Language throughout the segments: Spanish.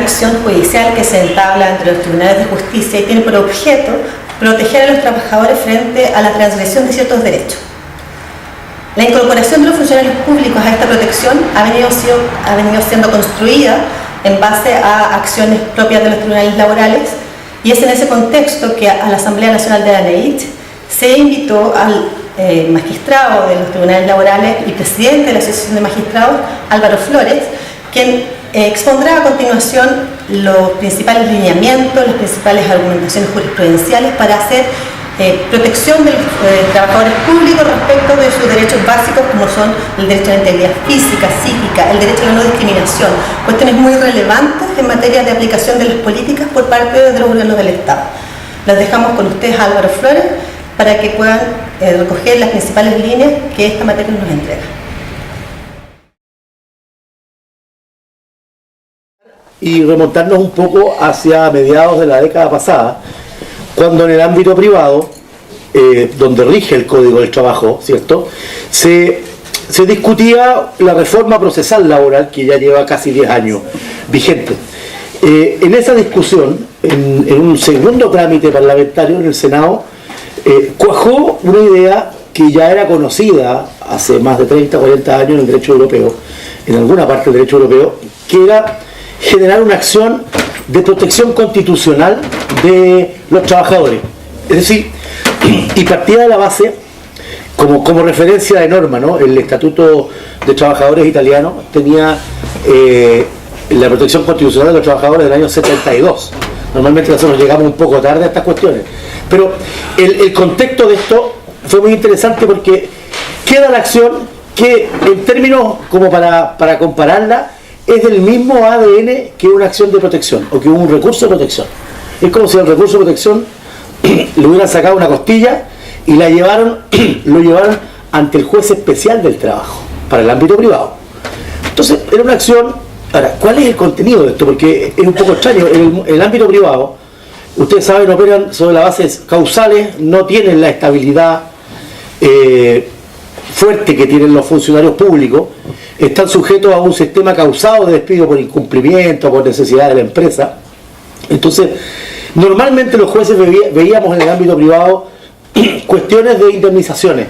acción judicial que se entabla entre los tribunales de justicia y tiene por objeto proteger a los trabajadores frente a la transgresión de ciertos derechos. La incorporación de los funcionarios públicos a esta protección ha venido siendo construida en base a acciones propias de los tribunales laborales, y es en ese contexto que a la Asamblea Nacional de la ANEIT se invitó al magistrado de los tribunales laborales y presidente de la Asociación de Magistrados, Álvaro Flores, quien expondrá a continuación los principales lineamientos, las principales argumentaciones jurisprudenciales para hacer protección de los trabajadores públicos respecto de sus derechos básicos, como son el derecho a la integridad física, psíquica, el derecho a la no discriminación, cuestiones muy relevantes en materia de aplicación de las políticas por parte de los gobiernos del Estado. Los dejamos con ustedes, Álvaro Flores, para que puedan recoger las principales líneas que esta materia nos entrega. Y remontarnos un poco hacia mediados de la década pasada, cuando en el ámbito privado, donde rige el Código del Trabajo, ¿cierto?, se discutía la reforma procesal laboral que ya lleva casi 10 años vigente. En esa discusión, en un segundo trámite parlamentario en el Senado, cuajó una idea que ya era conocida hace más de 30 o 40 años en el derecho europeo, en alguna parte del derecho europeo, que era generar una acción de protección constitucional de los trabajadores. Es decir, y partía de la base, como referencia de norma, ¿no?, el Estatuto de Trabajadores italiano tenía la protección constitucional de los trabajadores del año 72. Normalmente nosotros llegamos un poco tarde a estas cuestiones. Pero el contexto de esto fue muy interesante porque queda la acción que, en términos como para compararla, es del mismo ADN que una acción de protección o que un recurso de protección. Es como si al recurso de protección le hubieran sacado una costilla y lo llevaron ante el juez especial del trabajo para el ámbito privado. Entonces era una acción. Ahora, ¿cuál es el contenido de esto? Porque es un poco extraño. En el ámbito privado, ustedes saben, operan sobre las bases causales, no tienen la estabilidad fuerte que tienen los funcionarios públicos, están sujetos a un sistema causado de despido por incumplimiento, por necesidad de la empresa. Entonces, normalmente los jueces veíamos en el ámbito privado cuestiones de indemnizaciones,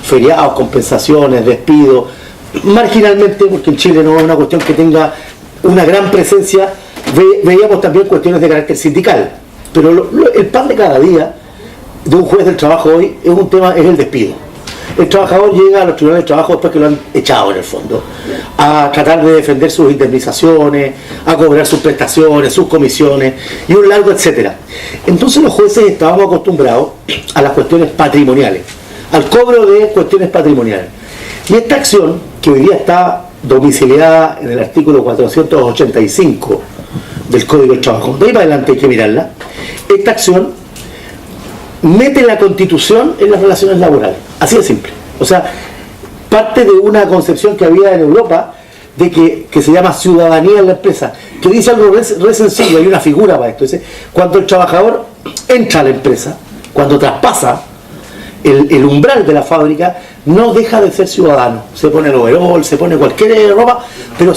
feriados, compensaciones, despidos, marginalmente, porque en Chile no es una cuestión que tenga una gran presencia, veíamos también cuestiones de carácter sindical, pero el pan de cada día de un juez del trabajo hoy es el despido. El trabajador llega a los tribunales de trabajo después que lo han echado, en el fondo, a tratar de defender sus indemnizaciones, a cobrar sus prestaciones, sus comisiones y un largo etcétera. Entonces los jueces estábamos acostumbrados a las cuestiones patrimoniales, al cobro de cuestiones patrimoniales. Y esta acción, que hoy día está domiciliada en el artículo 485 del Código del Trabajo, de ahí para adelante hay que mirarla, esta acción mete la Constitución en las relaciones laborales, así de simple. O sea, parte de una concepción que había en Europa de que se llama ciudadanía en la empresa, que dice algo re sencillo, hay una figura para esto. Dice, cuando el trabajador entra a la empresa, cuando traspasa el umbral de la fábrica, no deja de ser ciudadano. Se pone el overol, se pone cualquier ropa, pero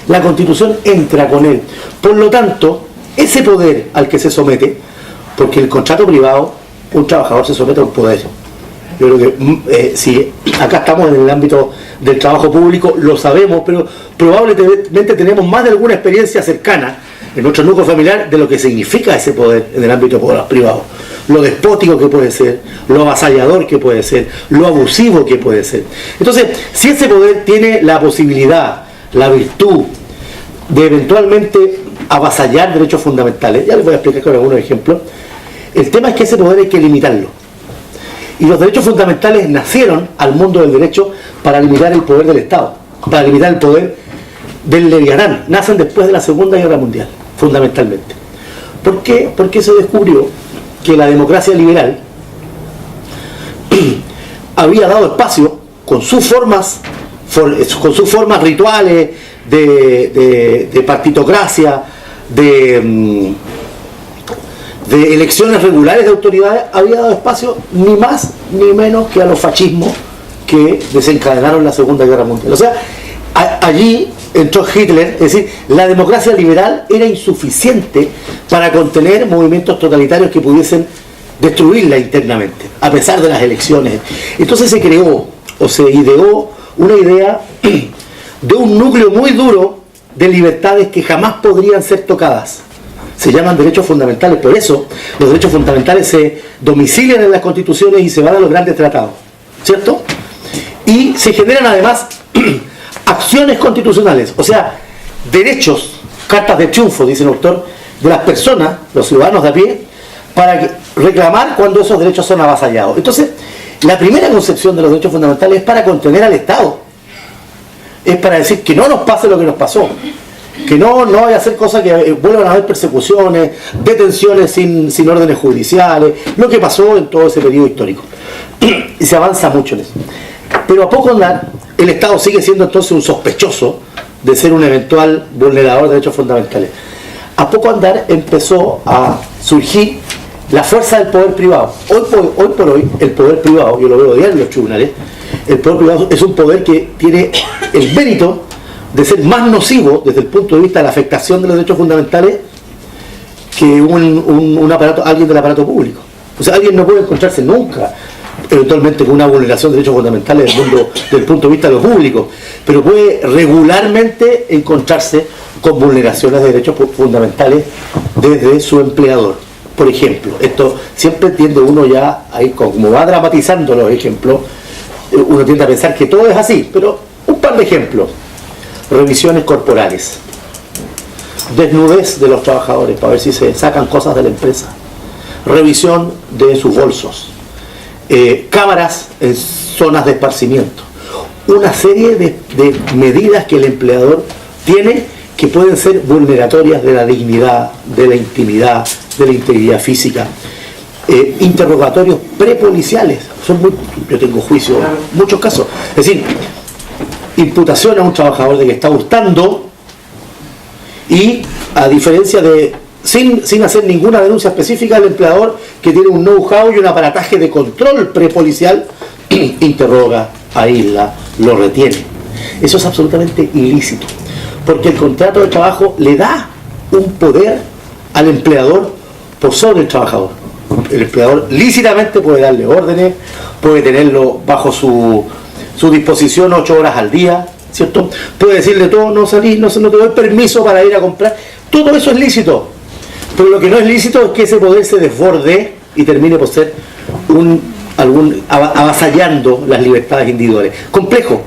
la Constitución entra con él. Por lo tanto, ese poder al que se somete, porque el contrato privado, un trabajador se somete a un poder. Yo creo que si acá estamos en el ámbito del trabajo público, lo sabemos, pero probablemente tenemos más de alguna experiencia cercana en nuestro núcleo familiar de lo que significa ese poder en el ámbito privado. Lo despótico que puede ser, lo avasallador que puede ser, lo abusivo que puede ser. Entonces, si ese poder tiene la posibilidad, la virtud de eventualmente avasallar derechos fundamentales, ya les voy a explicar con algunos ejemplos, el tema es que ese poder hay que limitarlo. Y los derechos fundamentales nacieron al mundo del derecho para limitar el poder del Estado, para limitar el poder del Leviatán. Nacen después de la Segunda Guerra Mundial, fundamentalmente. ¿Por qué? Porque se descubrió que la democracia liberal había dado espacio con sus formas rituales de partitocracia, de elecciones regulares de autoridades, había dado espacio ni más ni menos que a los fascismos que desencadenaron la Segunda Guerra Mundial. O sea, allí entró Hitler, es decir, la democracia liberal era insuficiente para contener movimientos totalitarios que pudiesen destruirla internamente, a pesar de las elecciones. Entonces se creó, o se ideó, una idea de un núcleo muy duro de libertades que jamás podrían ser tocadas. Se llaman derechos fundamentales, por eso los derechos fundamentales se domicilian en las constituciones y se van a los grandes tratados, ¿cierto? Y se generan además acciones constitucionales, o sea, derechos, cartas de triunfo, dice el autor, de las personas, los ciudadanos de a pie, para reclamar cuando esos derechos son avasallados. Entonces, la primera concepción de los derechos fundamentales es para contener al Estado, es para decir que no nos pase lo que nos pasó, que no vaya a hacer cosas que vuelvan a haber persecuciones, detenciones sin órdenes judiciales, lo que pasó en todo ese periodo histórico. Y se avanza mucho en eso. Pero a poco andar, el Estado sigue siendo entonces un sospechoso de ser un eventual vulnerador de derechos fundamentales. A poco andar empezó a surgir la fuerza del poder privado. Hoy por hoy, el poder privado, yo lo veo diario en los tribunales, el poder privado es un poder que tiene el mérito de ser más nocivo desde el punto de vista de la afectación de los derechos fundamentales que alguien del aparato público. O sea, alguien no puede encontrarse nunca eventualmente con una vulneración de derechos fundamentales desde el punto de vista de lo público, pero puede regularmente encontrarse con vulneraciones de derechos fundamentales desde su empleador. Por ejemplo, esto siempre tiende uno ya, ahí como va dramatizando los ejemplos, uno tiende a pensar que todo es así, pero un par de ejemplos. Revisiones corporales, desnudez de los trabajadores para ver si se sacan cosas de la empresa, revisión de sus bolsos, cámaras en zonas de esparcimiento, una serie de medidas que el empleador tiene que pueden ser vulneratorias de la dignidad, de la intimidad, de la integridad física. Interrogatorios prepoliciales, yo tengo juicio en muchos casos, es decir, imputación a un trabajador de que está hurtando y a diferencia de sin hacer ninguna denuncia específica, el empleador que tiene un know-how y un aparataje de control prepolicial interroga, aísla, lo retiene. Eso es absolutamente ilícito, porque el contrato de trabajo le da un poder al empleador por sobre el trabajador. El empleador lícitamente puede darle órdenes, puede tenerlo bajo su disposición 8 horas al día, ¿cierto? Puede decirle todo, no salís, no te doy permiso para ir a comprar. Todo eso es lícito, pero lo que no es lícito es que ese poder se desborde y termine por ser avasallando las libertades individuales. Complejo.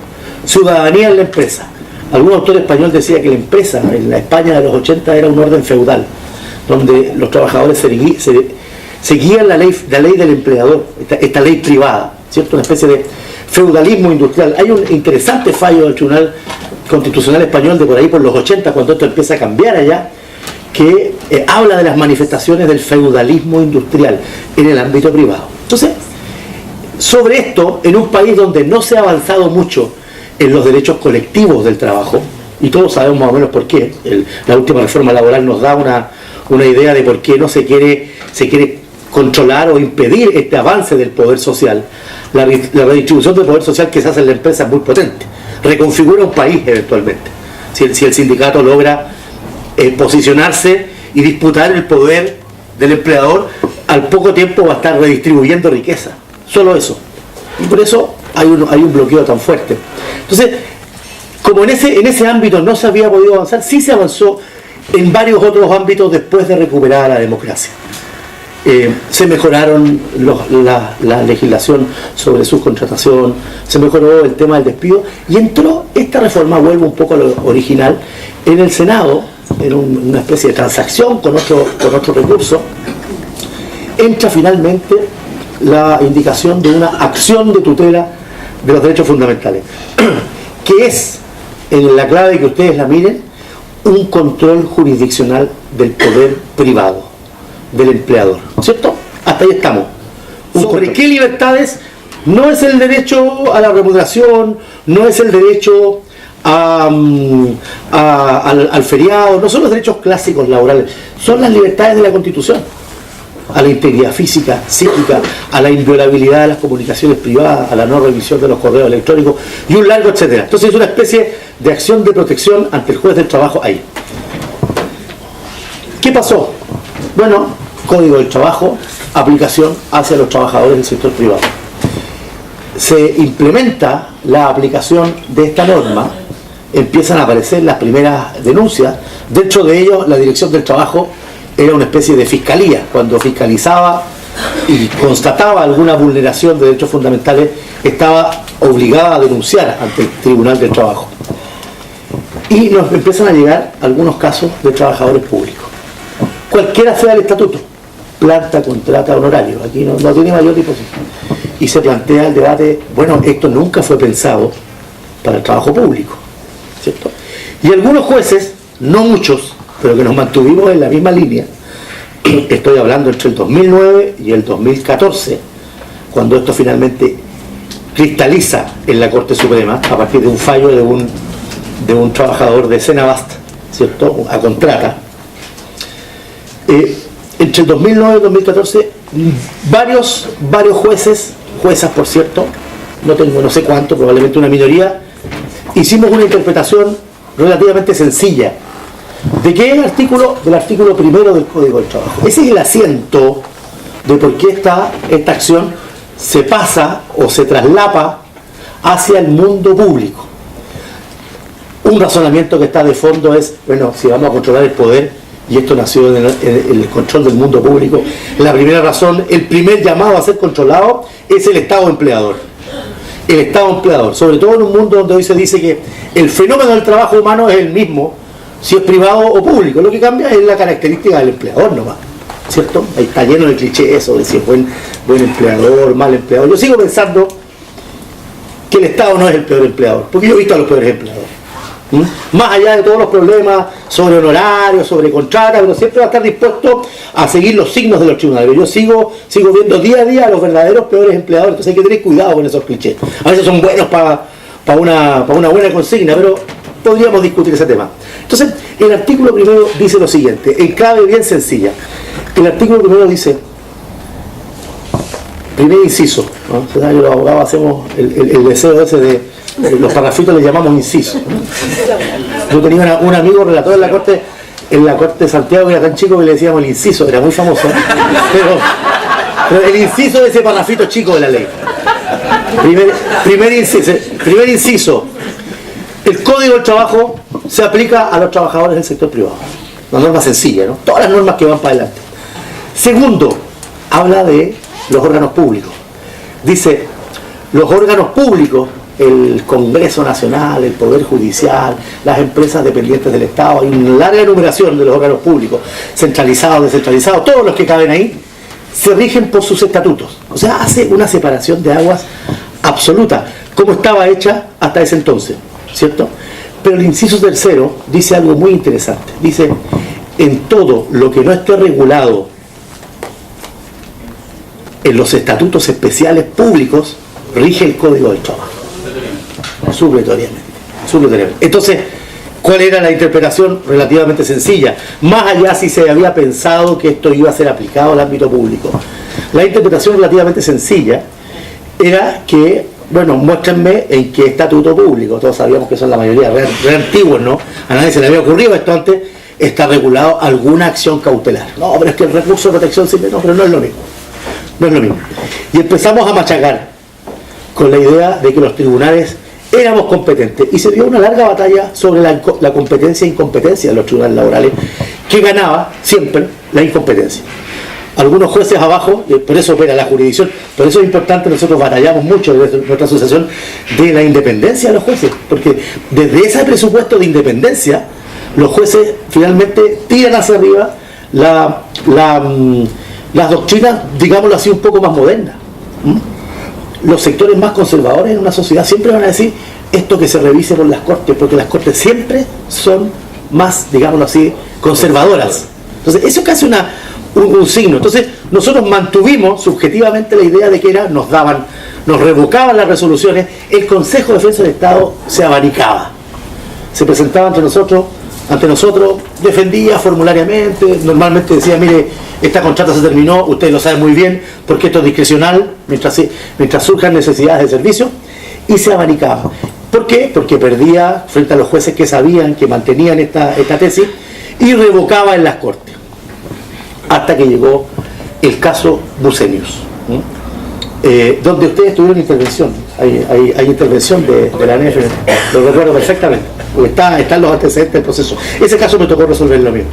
Ciudadanía en la empresa. Algún autor español decía que la empresa en la España de los 80 era un orden feudal, donde los trabajadores seguían la ley del empleador, esta ley privada, ¿cierto? Una especie de feudalismo industrial. Hay un interesante fallo del Tribunal Constitucional Español de por ahí por los 80, cuando esto empieza a cambiar allá, que habla de las manifestaciones del feudalismo industrial en el ámbito privado. Entonces, sobre esto, en un país donde no se ha avanzado mucho en los derechos colectivos del trabajo, y todos sabemos más o menos por qué, la última reforma laboral nos da una idea de por qué no se quiere controlar o impedir este avance del poder social. La redistribución del poder social que se hace en la empresa es muy potente, reconfigura un país eventualmente, si el sindicato logra posicionarse y disputar el poder del empleador, al poco tiempo va a estar redistribuyendo riqueza, solo eso, y por eso hay un bloqueo tan fuerte. Entonces, como en ese ámbito no se había podido avanzar, sí se avanzó en varios otros ámbitos después de recuperar la democracia. Se mejoraron la legislación sobre subcontratación, se mejoró el tema del despido, y entró esta reforma, vuelvo un poco a lo original, en el Senado, en una especie de transacción con otro recurso, entra finalmente la indicación de una acción de tutela de los derechos fundamentales, que es, en la clave que ustedes la miren, un control jurisdiccional del poder privado, del empleador, ¿cierto? Hasta ahí estamos. ¿Sobre qué libertades? No es el derecho a la remuneración, no es el derecho al feriado, no son los derechos clásicos laborales, son las libertades de la Constitución. a la integridad física, psíquica, a la inviolabilidad de las comunicaciones privadas, a la no revisión de los correos electrónicos y un largo etcétera. Entonces es una especie de acción de protección ante el juez del trabajo ahí. ¿Qué pasó? Bueno, Código del Trabajo, aplicación hacia los trabajadores del sector privado. Se implementa la aplicación de esta norma, empiezan a aparecer las primeras denuncias. Dentro de ellos, la Dirección del Trabajo era una especie de fiscalía. Cuando fiscalizaba y constataba alguna vulneración de derechos fundamentales, estaba obligada a denunciar ante el Tribunal del Trabajo. Y nos empiezan a llegar algunos casos de trabajadores públicos. Cualquiera sea el estatuto, planta, contrata, honorario, aquí no tiene mayor disposición. Y se plantea el debate, bueno, esto nunca fue pensado para el trabajo público, ¿cierto? Y algunos jueces, no muchos, pero que nos mantuvimos en la misma línea, estoy hablando entre el 2009 y el 2014, cuando esto finalmente cristaliza en la Corte Suprema, a partir de un fallo de un trabajador de Senabast, ¿cierto?, a contrata. Entre el 2009 y el 2014, varios juezas por cierto, no sé cuánto, probablemente una minoría, hicimos una interpretación relativamente sencilla. ¿De qué artículo? Del artículo primero del Código del Trabajo. Ese es el asiento de por qué esta acción se pasa o se traslapa hacia el mundo público. Un razonamiento que está de fondo es, bueno, si vamos a controlar el poder, y esto nació en el control del mundo público, la primera razón, el primer llamado a ser controlado es el Estado empleador. El Estado empleador, sobre todo en un mundo donde hoy se dice que el fenómeno del trabajo humano es el mismo, si es privado o público. Lo que cambia es la característica del empleador nomás, ¿cierto? Ahí está lleno de clichés eso, de si es buen empleador, mal empleador. Yo sigo pensando que el Estado no es el peor empleador, porque yo he visto a los peores empleadores. Más allá de todos los problemas sobre honorarios, sobre contratas, pero siempre va a estar dispuesto a seguir los signos de los tribunales. Yo sigo viendo día a día a los verdaderos peores empleadores, entonces hay que tener cuidado con esos clichés. A veces son buenos para una buena consigna, pero podríamos discutir ese tema. Entonces, el artículo primero dice lo siguiente, en clave bien sencilla. El artículo primero dice, primer inciso, ¿no? Los abogados hacemos el deseo ese de los parrafitos, le llamamos inciso. Yo tenía un amigo relator en la corte de Santiago, que era tan chico que le decíamos el inciso, era muy famoso, pero el inciso de ese parrafito chico de la ley. Primer inciso, el Código del Trabajo se aplica a los trabajadores del sector privado. Una norma sencilla, ¿no? Todas las normas que van para adelante. Segundo, habla de los órganos públicos. Dice, los órganos públicos, el Congreso Nacional, el Poder Judicial, las empresas dependientes del Estado, hay una larga enumeración de los órganos públicos, centralizados, descentralizados, todos los que caben ahí, se rigen por sus estatutos. O sea, hace una separación de aguas absoluta, como estaba hecha hasta ese entonces, ¿cierto? Pero el inciso tercero dice algo muy interesante. Dice, en todo lo que no esté regulado en los estatutos especiales públicos, rige el Código del Trabajo. Supletoriamente. Entonces, ¿cuál era la interpretación? Relativamente sencilla. Más allá si se había pensado que esto iba a ser aplicado al ámbito público. La interpretación relativamente sencilla era que, bueno, muéstrenme en qué estatuto público. Todos sabíamos que son la mayoría re antiguos, ¿no? A nadie se le había ocurrido esto antes. Está regulado alguna acción cautelar. No, pero es que el recurso de protección siempre no, pero no es lo mismo. No es lo mismo. Y empezamos a machacar con la idea de que los tribunales éramos competentes, y se dio una larga batalla sobre la competencia e incompetencia de los tribunales laborales, que ganaba siempre la incompetencia. Algunos jueces abajo, por eso opera la jurisdicción, por eso es importante, nosotros batallamos mucho desde nuestra asociación de la independencia de los jueces, porque desde ese presupuesto de independencia los jueces finalmente tiran hacia arriba las doctrinas, digámoslo así, un poco más modernas. Los sectores más conservadores en una sociedad siempre van a decir esto que se revise por las cortes, porque las cortes siempre son más, digámoslo así, conservadoras. Entonces eso es casi un signo. Entonces nosotros mantuvimos subjetivamente la idea de que nos revocaban las resoluciones, el Consejo de Defensa del Estado se abanicaba. Se presentaba entre nosotros ante nosotros, defendía formulariamente, normalmente decía, mire, esta contrata se terminó, ustedes lo saben muy bien, porque esto es discrecional, mientras surjan necesidades de servicio, y se abanicaba. ¿Por qué? Porque perdía frente a los jueces que sabían, que mantenían esta tesis, y revocaba en las Cortes. Hasta que llegó el caso Bucenius, donde ustedes tuvieron intervención. Hay intervención de la ANEF, lo recuerdo perfectamente, porque están los antecedentes del proceso. Ese caso me tocó resolverlo mismo.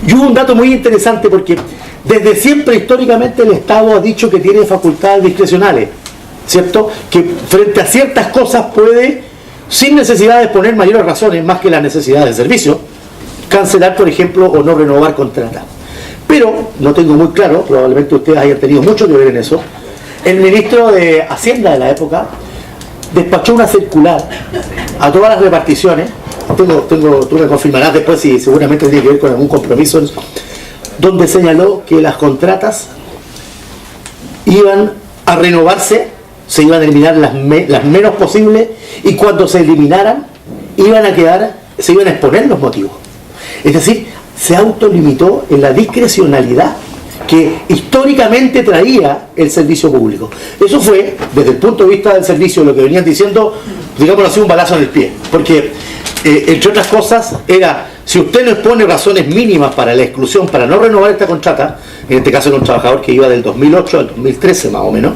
Y hubo un dato muy interesante, porque desde siempre históricamente el Estado ha dicho que tiene facultades discrecionales, ¿cierto? Que frente a ciertas cosas puede, sin necesidad de poner mayores razones, más que la necesidad del servicio, cancelar, por ejemplo, o no renovar contratas. Pero, no tengo muy claro, probablemente ustedes hayan tenido mucho que ver en eso, el ministro de Hacienda de la época despachó una circular a todas las reparticiones, tú me confirmarás después si seguramente tiene que ver con algún compromiso, donde señaló que las contratas iban a renovarse, se iban a eliminar las menos posibles, y cuando se eliminaran se iban a exponer los motivos. Es decir, se autolimitó en la discrecionalidad que históricamente traía el servicio público. Eso fue, desde el punto de vista del servicio, lo que venían diciendo, digámoslo así, un balazo en el pie. Porque, entre otras cosas, era, si usted no expone razones mínimas para la exclusión, para no renovar esta contrata, en este caso era un trabajador que iba del 2008 al 2013 más o menos,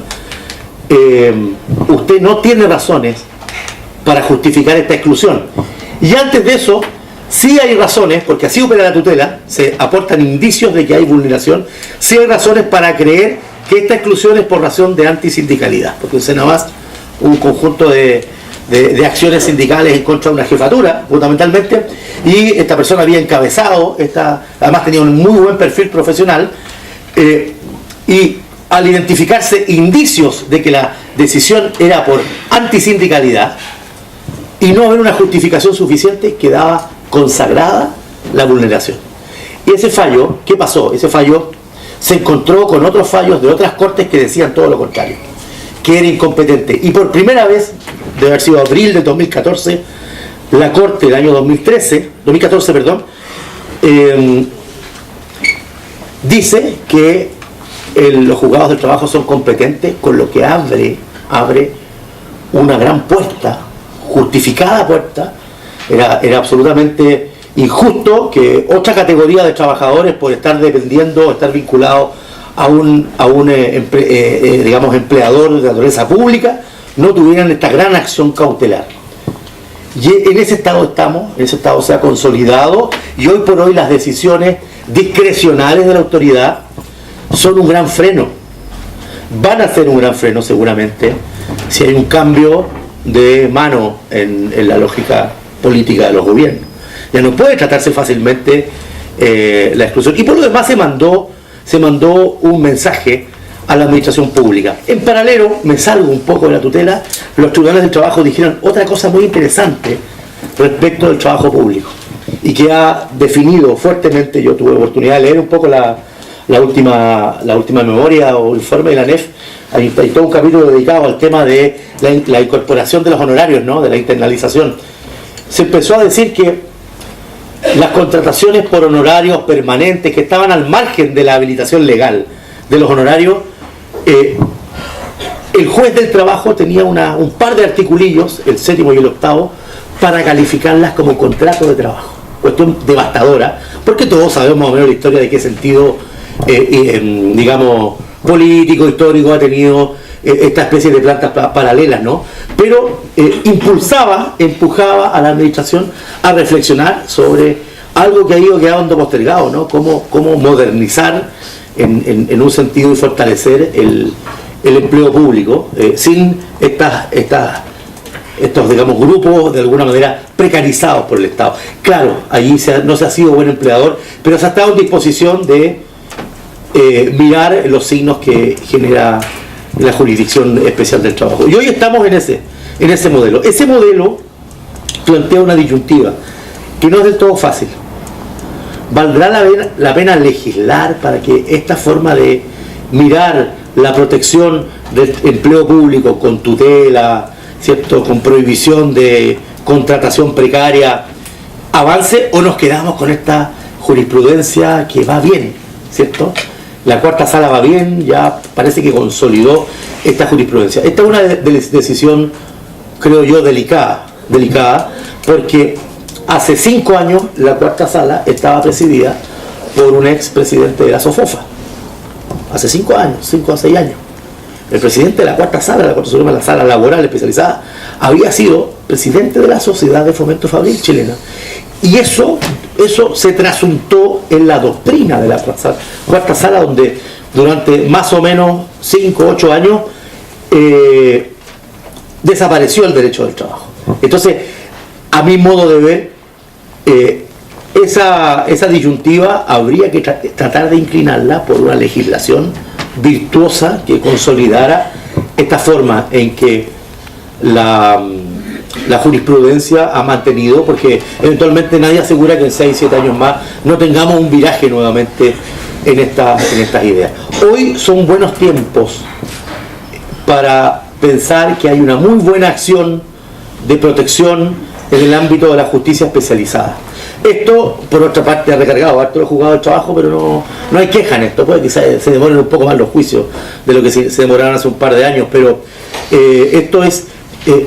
usted no tiene razones para justificar esta exclusión. Y antes de eso, sí hay razones, porque así opera la tutela, se aportan indicios de que hay vulneración, sí hay razones para creer que esta exclusión es por razón de antisindicalidad, porque en Senabas un conjunto de acciones sindicales en contra de una jefatura, fundamentalmente, y esta persona había encabezado, además tenía un muy buen perfil profesional, y al identificarse indicios de que la decisión era por antisindicalidad, y no haber una justificación suficiente, quedaba consagrada la vulneración. Y ese fallo, ¿qué pasó? Ese fallo se encontró con otros fallos de otras cortes que decían todo lo contrario, que era incompetente. Y por primera vez, debe haber sido abril de 2014, la Corte del año 2014, dice que los juzgados del trabajo son competentes, con lo que abre una gran puerta, justificada puerta. Era absolutamente injusto que otra categoría de trabajadores, por estar dependiendo, estar vinculados a un digamos, empleador de naturaleza pública, no tuvieran esta gran acción cautelar. Y en ese estado estamos, en ese estado se ha consolidado, y hoy por hoy las decisiones discrecionales de la autoridad son un gran freno. Van a ser un gran freno seguramente si hay un cambio de mano en la lógica política de los gobiernos. Ya no puede tratarse fácilmente la exclusión. Y por lo demás se mandó un mensaje a la administración pública. En paralelo, me salgo un poco de la tutela, los tribunales del trabajo dijeron otra cosa muy interesante respecto del trabajo público, y que ha definido fuertemente. Yo tuve oportunidad de leer un poco la última memoria o informe de la ANEF. Hay todo un capítulo dedicado al tema de la incorporación de los honorarios, ¿no? De la internalización. Se empezó a decir que las contrataciones por honorarios permanentes que estaban al margen de la habilitación legal de los honorarios, el juez del trabajo tenía un par de articulillos, el 7º y el 8º, para calificarlas como contrato de trabajo. Cuestión devastadora, porque todos sabemos más o menos la historia de qué sentido, digamos, político, histórico ha tenido esta especie de plantas paralelas, ¿no? Pero empujaba a la administración a reflexionar sobre algo que ha ido quedando postergado, ¿no? Cómo modernizar en un sentido y fortalecer el empleo público sin estos, digamos, grupos de alguna manera precarizados por el Estado. Claro, allí no se ha sido buen empleador, pero se ha estado en disposición de mirar los signos que genera la Jurisdicción Especial del Trabajo. Y hoy estamos en ese modelo. Ese modelo plantea una disyuntiva que no es del todo fácil. ¿Valdrá la pena legislar para que esta forma de mirar la protección del empleo público con tutela, ¿cierto?, con prohibición de contratación precaria, avance o nos quedamos con esta jurisprudencia que va bien, ¿cierto? La cuarta sala va bien, ya parece que consolidó esta jurisprudencia. Esta es una decisión, creo yo, delicada, porque hace 5 años la cuarta sala estaba presidida por un ex presidente de la SOFOFA. Hace 5 años, 5 a 6 años. El presidente de la cuarta sala, la Corte Suprema, la sala laboral especializada, había sido presidente de la Sociedad de Fomento Fabril chilena. Y eso se trasuntó en la doctrina de la cuarta sala, donde durante más o menos 5 o 8 años desapareció el derecho del trabajo. Entonces, a mi modo de ver, esa disyuntiva habría que tratar de inclinarla por una legislación virtuosa que consolidara esta forma en que la jurisprudencia ha mantenido, porque eventualmente nadie asegura que en 6, 7 años más no tengamos un viraje nuevamente en estas ideas. Hoy son buenos tiempos para pensar que hay una muy buena acción de protección en el ámbito de la justicia especializada. Esto, por otra parte, ha recargado harto los juzgados del trabajo, pero no hay queja en esto. Puede que se demoren un poco más los juicios de lo que se demoraron hace un par de años, pero esto es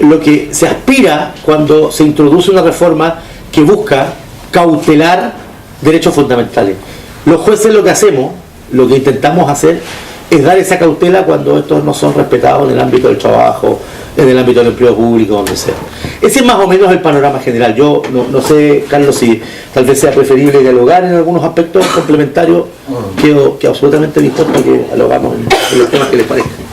lo que se aspira cuando se introduce una reforma que busca cautelar derechos fundamentales. Los jueces lo que intentamos hacer es dar esa cautela cuando estos no son respetados en el ámbito del trabajo, en el ámbito del empleo público, donde sea. Ese es más o menos el panorama general. Yo no sé, Carlos, si tal vez sea preferible dialogar en algunos aspectos complementarios. Quedo absolutamente dispuesto a que dialogamos en los temas que les parezcan.